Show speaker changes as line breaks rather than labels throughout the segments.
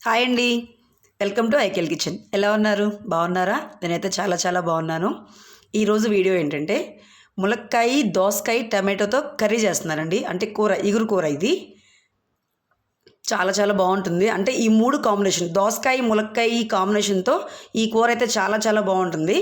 Hi అండి. Welcome to ఐకెల్ kitchen. ఎలా ఉన్నారు? బాగున్నారా? నేనైతే చాలా చాలా బాగున్నాను. ఈరోజు వీడియో ఏంటంటే ములక్కాయ, దోసకాయ, టమాటోతో కర్రీ చేస్తున్నానండి. అంటే కూర, ఇగురు కూర ఇది. చాలా చాలా బాగుంటుంది. అంటే ఈ మూడు కాంబినేషన్ దోసకాయ, ములక్కాయ ఈ కాంబినేషన్తో ఈ కూర అయితే చాలా చాలా బాగుంటుంది.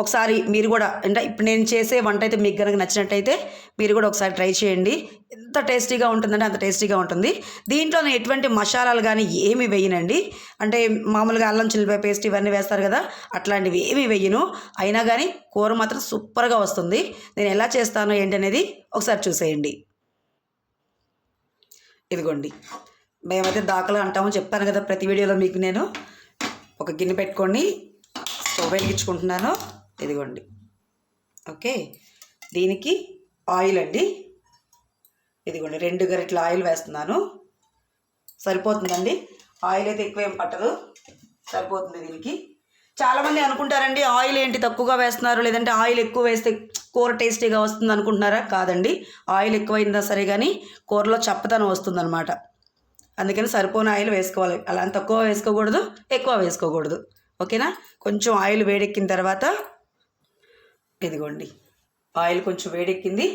ఒకసారి మీరు కూడా అంటే ఇప్పుడు నేను చేసే వంట అయితే మీకు కనుక నచ్చినట్టయితే మీరు కూడా ఒకసారి ట్రై చేయండి. ఎంత టేస్టీగా ఉంటుందంటే అంత టేస్టీగా ఉంటుంది. దీంట్లో నేను ఎటువంటి మసాలాలు కానీ ఏమి వేయనండి. అంటే మామూలుగా అల్లం చిల్లిపాయ పేస్ట్ ఇవన్నీ వేస్తారు కదా, అట్లాంటివి ఏమి వేయను. అయినా కానీ కూర మాత్రం సూపర్గా వస్తుంది. నేను ఎలా చేస్తాను ఏంటి అనేది ఒకసారి చూసేయండి. ఇదిగోండి, మేమైతే దాకలు అంటాము, చెప్తాను కదా ప్రతి వీడియోలో మీకు. నేను ఒక గిన్నె పెట్టుకొని స్టవ్ వెలిగించుకుంటున్నాను. ఇదిగోండి, ఓకే. దీనికి ఆయిల్ అండి. ఇదిగోండి 2 గరిటెల ఆయిల్ వేస్తున్నాను. సరిపోతుందండి, ఆయిల్ అయితే ఎక్కువ ఏం పట్టదు, సరిపోతుంది దీనికి. చాలామంది అనుకుంటారండి ఆయిల్ ఏంటి తక్కువగా వేస్తున్నారు, లేదంటే ఆయిల్ ఎక్కువ వేస్తే కూర టేస్టీగా వస్తుంది అనుకుంటున్నారా? కాదండి, ఆయిల్ ఎక్కువైందా సరే కానీ కూరలో చప్పదనం వస్తుందన్నమాట. అందుకని సరిపోని ఆయిల్ వేసుకోవాలి. అలా తక్కువ వేసుకోకూడదు, ఎక్కువ వేసుకోకూడదు, ఓకేనా. కొంచెం ఆయిల్ వేడెక్కిన తర్వాత ఇదిగోండి, ఆయిల్ కొంచెం వేడెక్కింది.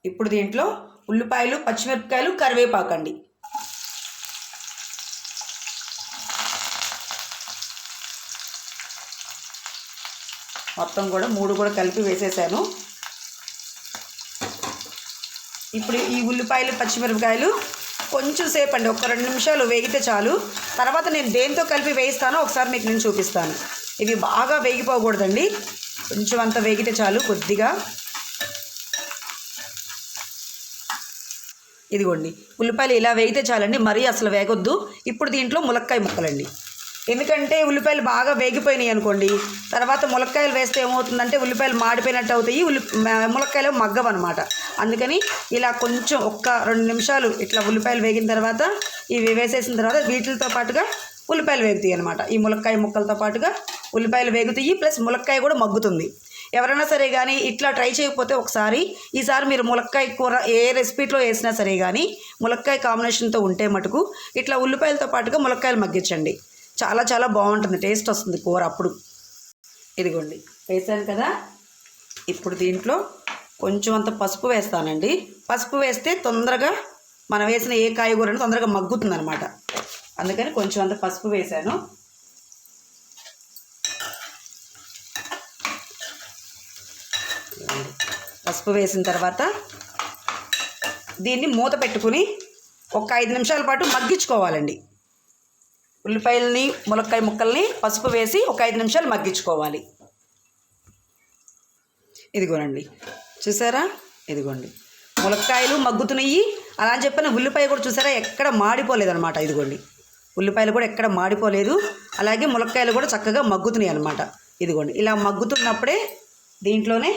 ఇప్పుడు దీంట్లో ఉల్లిపాయలు, పచ్చిమిరపకాయలు, కరివేపాకు అండి. మొత్తం కూడా 3 కూడా కలిపి వేసేసాను. ఇప్పుడు ఈ ఉల్లిపాయలు, పచ్చిమిరపకాయలు కొంచెం సేపు అండి, ఒక 2 నిమిషాలు వేగితే చాలు. తర్వాత నేను దేంతో కలిపి వేయిస్తానో ఒకసారి మీకు నేను చూపిస్తాను. ఇవి బాగా వేగిపోకూడదండి, కొంచెం అంత వేగితే చాలు కొద్దిగా. ఇదిగోండి, ఉల్లిపాయలు ఇలా వేగితే చాలండి, మరీ అసలు వేగొద్దు. ఇప్పుడు దీంట్లో ములక్కాయ ముక్కలండి. ఎందుకంటే ఉల్లిపాయలు బాగా వేగిపోయినాయి అనుకోండి, తర్వాత ములక్కాయలు వేస్తే ఏమవుతుందంటే ఉల్లిపాయలు మాడిపోయినట్టు అవుతాయి, ములక్కాయలు మగ్గవన్నమాట. అందుకని ఇలా కొంచెం ఒక్క 2 నిమిషాలు ఇట్లా ఉల్లిపాయలు వేగిన తర్వాత ఇవి వేసేసిన తర్వాత వీటితో పాటుగా ఉల్లిపాయలు వేగుతాయి అనమాట. ఈ ములక్కాయ ముక్కలతో పాటుగా ఉల్లిపాయలు వేగుతాయి, ప్లస్ ములక్కాయ కూడా మగ్గుతుంది. ఎవరైనా సరే కానీ ఇట్లా ట్రై చేయకపోతే ఒకసారి ఈసారి మీరు ములక్కాయ కూర ఏ రెసిపీలో వేసినా సరే కానీ ములక్కాయ కాంబినేషన్తో ఉంటే మటుకు ఇట్లా ఉల్లిపాయలతో పాటుగా ములక్కాయలు మగ్గించండి. చాలా చాలా బాగుంటుంది, టేస్ట్ వస్తుంది కూర అప్పుడు. ఇదిగోండి, వేసాను కదా. ఇప్పుడు దీంట్లో కొంచెం అంత పసుపు వేస్తానండి. పసుపు వేస్తే తొందరగా మనం వేసిన ఏ కాయగూరని తొందరగా మగ్గుతుంది అనమాట. అందుకని కొంచెం అంత పసుపు వేసాను. పసుపు వేసిన తర్వాత దీన్ని మూత పెట్టుకుని ఒక 5 నిమిషాల పాటు మగ్గించుకోవాలండి. ఉల్లిపాయలని, ములక్కాయ ముక్కల్ని పసుపు వేసి ఒక 5 నిమిషాలు మగ్గించుకోవాలి. ఇదిగోనండి, చూసారా? ఇదిగోండి, ములక్కాయలు మగ్గుతున్నాయి. అలా అని చెప్పిన ఉల్లిపాయ కూడా చూసారా ఎక్కడ మాడిపోలేదు అనమాట. ఇదిగోండి, ఉల్లిపాయలు కూడా ఎక్కడ మాడిపోలేదు, అలాగే ములక్కాయలు కూడా చక్కగా మగ్గుతున్నాయి అనమాట. ఇదిగోండి, ఇలా మగ్గుతున్నప్పుడే దీంట్లోనే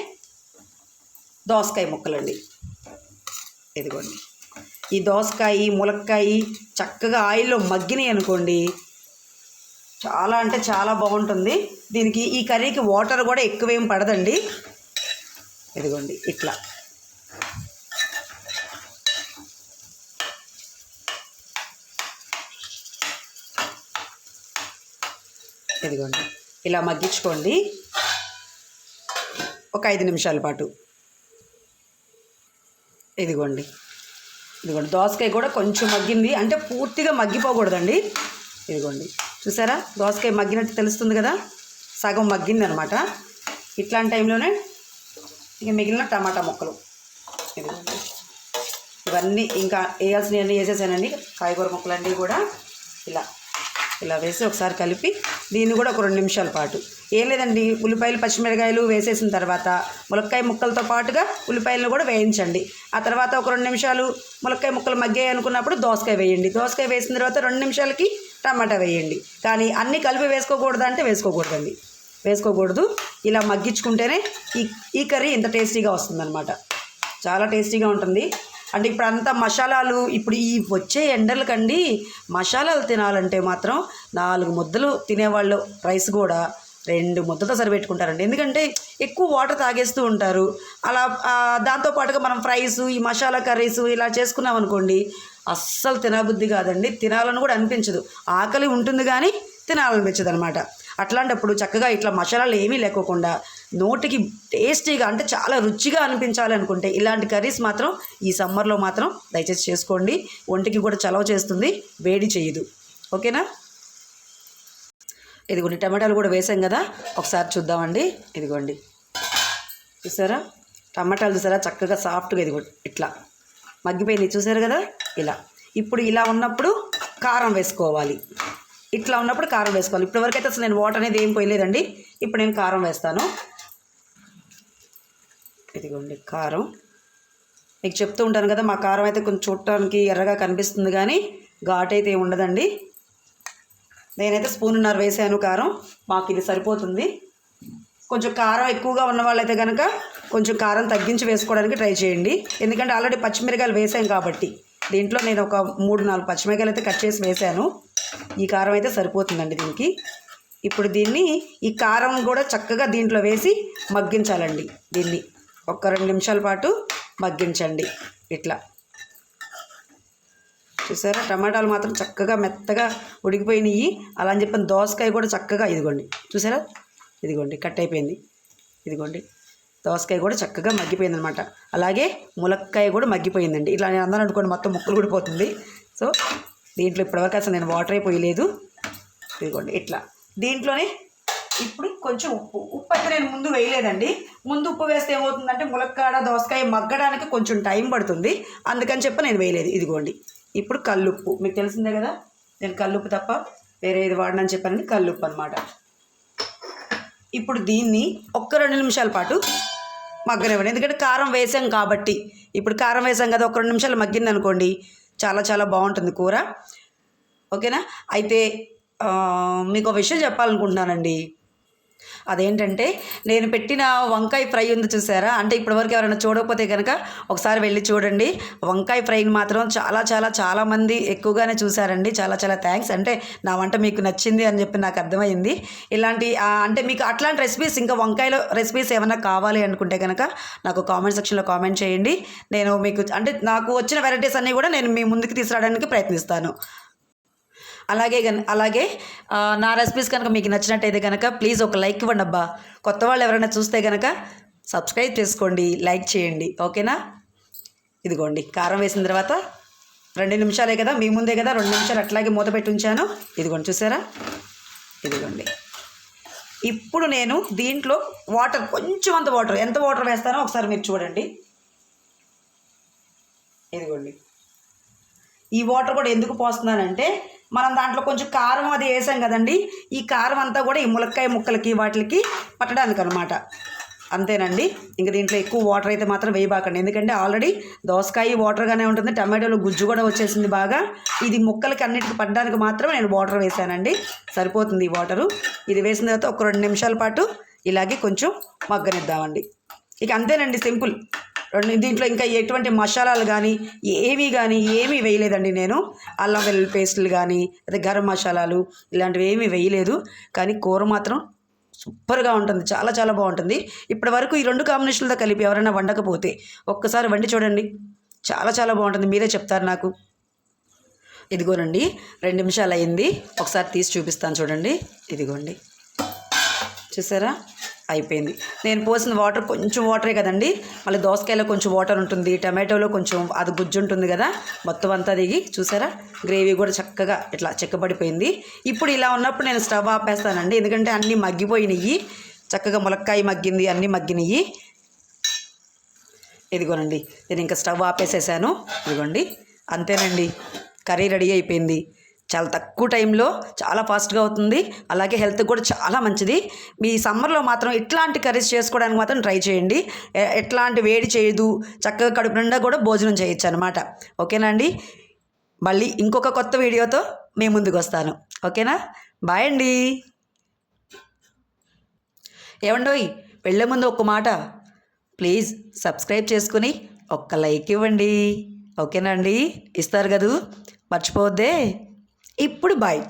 దోసకాయ ముక్కలండి. ఇదిగోండి, ఈ దోసకాయ, ములక్కాయ చక్కగా ఆయిల్లో మగ్గినాయి అనుకోండి, చాలా అంటే చాలా బాగుంటుంది. దీనికి ఈ కర్రీకి వాటర్ కూడా ఎక్కువేం పడదండి. ఇదిగోండి, ఇట్లా ఇదిగోండి, ఇలా మగ్గించుకోండి ఒక 5 నిమిషాల పాటు. ఇదిగోండి, దోసకాయ కూడా కొంచెం మగ్గింది, అంటే పూర్తిగా మగ్గిపోకూడదండి. ఇదిగోండి, చూసారా దోసకాయ మగ్గినట్టు తెలుస్తుంది కదా, సగం మగ్గింది అనమాట. ఇట్లాంటి టైంలోనే ఇక మిగిలిన టమాటా ముక్కలు. ఇదిగోండి, ఇవన్నీ ఇంకా వేయాల్సినవన్నీ వేసేసానండి. కాయగూర ముక్కలన్నీ కూడా ఇలా వేసి ఒకసారి కలిపి దీన్ని కూడా ఒక 2 నిమిషాల పాటు. ఏం లేదండి, ఉల్లిపాయలు, పచ్చిమిరకాయలు వేసేసిన తర్వాత ములక్కాయ ముక్కలతో పాటుగా ఉల్లిపాయలను కూడా వేయించండి. ఆ తర్వాత ఒక 2 నిమిషాలు ములక్కాయ ముక్కలు మగ్గాయి అనుకున్నప్పుడు దోసకాయ వేయండి. దోసకాయ వేసిన తర్వాత 2 నిమిషాలకి టమాటా వేయండి. కానీ అన్నీ కలిపి వేసుకోకూడదు అంటే వేసుకోకూడదండి, వేసుకోకూడదు. ఇలా మగ్గించుకుంటేనే ఈ కర్రీ ఇంత టేస్టీగా వస్తుందన్నమాట. చాలా టేస్టీగా ఉంటుంది. అంటే ఇప్పుడు అంతా మసాలాలు, ఇప్పుడు ఈ వచ్చే ఎండలకండి మసాలాలు తినాలంటే మాత్రం 4 ముద్దలు తినేవాళ్ళు రైస్ కూడా 2 ముద్దతో సరిపెట్టుకుంటారండి. ఎందుకంటే ఎక్కువ వాటర్ తాగేస్తూ ఉంటారు. అలా దాంతోపాటుగా మనం ఫ్రైస్, ఈ మసాలా కర్రీస్ ఇలా చేసుకున్నాం అనుకోండి, అస్సలు తినబుద్ధి కాదండి, తినాలని కూడా అనిపించదు. ఆకలి ఉంటుంది కానీ తినాలనిపించదు అనమాట. అట్లాంటప్పుడు చక్కగా ఇట్లా మసాలాలు ఏమీ లేకోకుండా నోటికి టేస్టీగా అంటే చాలా రుచిగా అనిపించాలి అనుకుంటే ఇలాంటి కర్రీస్ మాత్రం ఈ సమ్మర్లో మాత్రం దయచేసి చేసుకోండి. ఒంటికి కూడా చలవ చేస్తుంది, వేడి చేయదు. ఓకేనా? ఇదిగోండి టమాటాలు కూడా వేసాం కదా, ఒకసారి చూద్దామండి. ఇదిగోండి చూసారా టమాటాలు, చూసారా చక్కగా సాఫ్ట్గా ఇదిగోండి ఇట్లా మగ్గిపోయింది చూసారు కదా ఇలా. ఇప్పుడు ఇలా ఉన్నప్పుడు కారం వేసుకోవాలి. ఇట్లా ఉన్నప్పుడు కారం వేసుకోవాలి. ఇప్పటివరకు అయితే అసలు నేను వాటర్ అనేది ఏం పోయలేదండి. ఇప్పుడు నేను కారం వేస్తాను. ఇదిగోండి కారం. మీకు చెప్తూ ఉంటాను కదా, మా కారం అయితే కొంచెం చూడటానికి ఎర్రగా కనిపిస్తుంది కానీ ఘాటు అయితే ఏమి ఉండదండి. నేనైతే 1.5 స్పూన్ వేసాను కారం, మాకు ఇది సరిపోతుంది. కొంచెం కారం ఎక్కువగా ఉన్న వాళ్ళైతే కనుక కొంచెం కారం తగ్గించి వేసుకోవడానికి ట్రై చేయండి. ఎందుకంటే ఆల్రెడీ పచ్చిమిరకాయలు వేసాం కాబట్టి దీంట్లో నేను ఒక 3-4 పచ్చిమిరకాయలు అయితే కట్ చేసి వేసాను. ఈ కారం అయితే సరిపోతుందండి దీనికి. ఇప్పుడు దీన్ని ఈ కారం కూడా చక్కగా దీంట్లో వేసి మగ్గించాలండి. దీన్ని ఒక 2 నిమిషాల పాటు మగ్గించండి. ఇట్లా చూసారా టమాటాలు మాత్రం చక్కగా మెత్తగా ఉడికిపోయినాయి. అలా అని చెప్పిన దోసకాయ కూడా చక్కగా ఇదిగోండి చూసారా, ఇదిగోండి కట్ అయిపోయింది. ఇదిగోండి దోసకాయ కూడా చక్కగా మగ్గిపోయింది అనమాట. అలాగే ములక్కాయ కూడా మగ్గిపోయిందండి. ఇట్లా నేను అందరూ అనుకోండి మొత్తం ముక్కలు కూడా పోతుంది. సో దీంట్లో ఇప్పటివరకు అసలు నేను వాటర్ అయిపోయలేదు. ఇదిగోండి ఇట్లా దీంట్లోనే ఇప్పుడు కొంచెం ఉప్పు అయితే నేను ముందు వేయలేదండి. ముందు ఉప్పు వేస్తే ఏమవుతుందంటే ములక్కాడ దోసకాయ మగ్గడానికి కొంచెం టైం పడుతుంది, అందుకని చెప్పి నేను వేయలేదు. ఇదిగోండి ఇప్పుడు కల్లుప్పు, మీకు తెలిసిందే కదా నేను కల్లుప్పు తప్ప వేరే ఏది వాడినని చెప్పానని కల్లుప్పు అనమాట. ఇప్పుడు దీన్ని ఒక్క 2 నిమిషాల పాటు మగ్గనివ్వండి. ఎందుకంటే కారం వేసాం కాబట్టి. ఇప్పుడు కారం వేసాం కదా, ఒక 2 నిమిషాలు మగ్గింది అనుకోండి చాలా చాలా బాగుంటుంది కూర. ఓకేనా? అయితే మీకు ఒక విషయం చెప్పాలనుకుంటున్నానండి. అదేంటంటే నేను పెట్టిన వంకాయ ఫ్రై ఉంది చూసారా, అంటే ఇప్పటివరకు ఎవరైనా చూడకపోతే కనుక ఒకసారి వెళ్ళి చూడండి. వంకాయ ఫ్రైని మాత్రం చాలా చాలా చాలామంది ఎక్కువగానే చూసారండి. చాలా చాలా థ్యాంక్స్. అంటే నా వంట మీకు నచ్చింది అని చెప్పి నాకు అర్థమైంది. ఇలాంటి అంటే మీకు అట్లాంటి రెసిపీస్ ఇంకా వంకాయలో రెసిపీస్ ఏమైనా కావాలి అనుకుంటే కనుక నాకు కామెంట్ సెక్షన్లో కామెంట్ చేయండి. నేను మీకు అంటే నాకు వచ్చిన వెరైటీస్ అన్నీ కూడా నేను మీ ముందుకు తీసుకురావడానికి ప్రయత్నిస్తాను. అలాగే నా రెసిపీస్ కనుక మీకు నచ్చినట్టయితే కనుక ప్లీజ్ ఒక లైక్ ఇవ్వండి అబ్బా. కొత్త వాళ్ళు ఎవరైనా చూస్తే కనుక సబ్స్క్రైబ్ చేసుకోండి, లైక్ చేయండి. ఓకేనా? ఇదిగోండి కారం వేసిన తర్వాత 2 నిమిషాలే కదా, మీ ముందే కదా 2 నిమిషాలు అట్లాగే మూత పెట్టి ఉంచాను. ఇదిగోండి చూసారా, ఇదిగోండి ఇప్పుడు నేను దీంట్లో వాటర్ కొంచెం అంత వాటర్, ఎంత వాటర్ వేస్తానో ఒకసారి మీరు చూడండి. ఇదిగోండి ఈ వాటర్ కూడా ఎందుకు పోస్తున్నానంటే మనం దాంట్లో కొంచెం కారం అది వేసాం కదండి, ఈ కారం అంతా కూడా ఈ ములక్కాయ ముక్కలకి వాటికి పట్టడానికి అనమాట. అంతేనండి. ఇంక దీంట్లో ఎక్కువ వాటర్ అయితే మాత్రం వేయబాకండి. ఎందుకంటే ఆల్రెడీ దోసకాయ వాటర్గానే ఉంటుంది, టమాటోలో గుజ్జు కూడా వచ్చేసింది బాగా. ఇది ముక్కలకి అన్నిటికి పట్టడానికి మాత్రమే నేను వాటర్ వేసానండి, సరిపోతుంది ఈ వాటరు. ఇది వేసిన తర్వాత ఒక 2 నిమిషాల పాటు ఇలాగే కొంచెం మగ్గనిద్దామండి. ఇక అంతేనండి, సింపుల్. దీంట్లో ఇంకా ఎటువంటి మసాలాలు కానీ ఏమీ వేయలేదండి నేను. అల్లం వెల్లుల్లి పేస్టులు కానీ అదే గరం మసాలాలు ఇలాంటివి ఏమీ వేయలేదు. కానీ కూర మాత్రం సూపర్గా ఉంటుంది, చాలా చాలా బాగుంటుంది. ఇప్పటి వరకు ఈ 2 కాంబినేషన్లతో కలిపి ఎవరైనా వండకపోతే ఒక్కసారి వండి చూడండి, చాలా చాలా బాగుంటుంది. మీరే చెప్తారు నాకు. ఇదిగోనండి 2 నిమిషాలు అయింది, ఒకసారి తీసి చూపిస్తాను చూడండి. ఇదిగోండి చూసారా, అయిపోయింది. నేను పోసిన వాటర్ కొంచెం వాటరే కదండి, మళ్ళీ దోసకాయలో కొంచెం వాటర్ ఉంటుంది, టమాటోలో కొంచెం అది గుజ్జు ఉంటుంది కదా, మొత్తం అంతా దిగి చూసారా గ్రేవీ కూడా చక్కగా ఇట్లా చెక్కబడిపోయింది. ఇప్పుడు ఇలా ఉన్నప్పుడు నేను స్టవ్ ఆపేస్తానండి, ఎందుకంటే అన్నీ మగ్గిపోయినాయి, చక్కగా ములక్కాయ మగ్గింది, అన్నీ మగ్గినాయి. ఇదిగోనండి నేను ఇంకా స్టవ్ ఆపేసేసాను. ఇదిగోండి అంతేనండి, కర్రీ రెడీ అయిపోయింది. చాలా తక్కువ టైంలో చాలా ఫాస్ట్గా అవుతుంది, అలాగే హెల్త్ కూడా చాలా మంచిది. మీ సమ్మర్లో మాత్రం ఇట్లాంటి కర్రీస్ చేసుకోవడానికి మాత్రం ట్రై చేయండి. ఎట్లాంటి వేడి చేయదు, చక్కగా కడుపు నిండా కూడా భోజనం చేయొచ్చు అనమాట. ఓకేనా అండి? మళ్ళీ ఇంకొక కొత్త వీడియోతో మీ ముందుకు వస్తాను. ఓకేనా? బాయ్ అండి. ఏమండోయ్ వెళ్ళే ముందు ఒక్క మాట, ప్లీజ్ సబ్స్క్రైబ్ చేసుకుని ఒక్క లైక్ ఇవ్వండి. ఓకేనా అండి? ఇస్తారు కదూ, మర్చిపోవద్దే. ఇప్పుడు బాయ్.